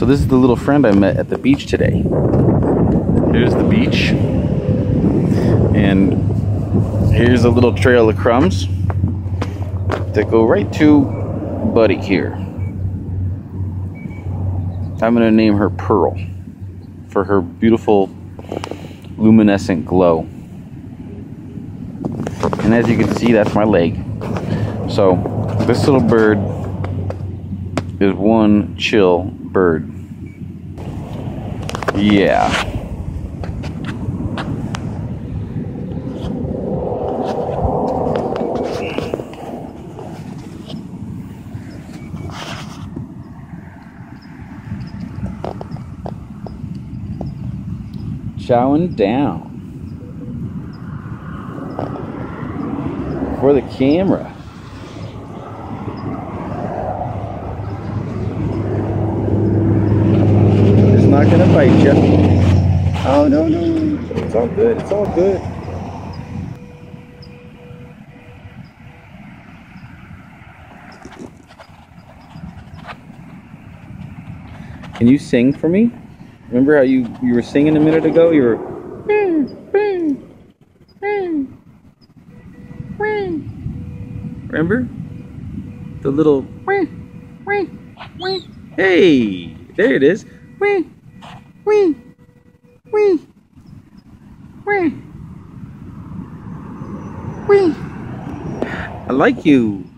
So this is the little friend I met at the beach today. Here's the beach. And here's a little trail of crumbs that go right to Buddy here. I'm gonna name her Pearl for her beautiful luminescent glow. And as you can see, that's my leg. So this little bird is one chill bird. Yeah. Chowing down for the camera. It's not gonna bite you. Oh no, no, it's all good. It's all good. Can you sing for me? Remember how you were singing a minute ago? You were remember? The little hey, there it is. I like you.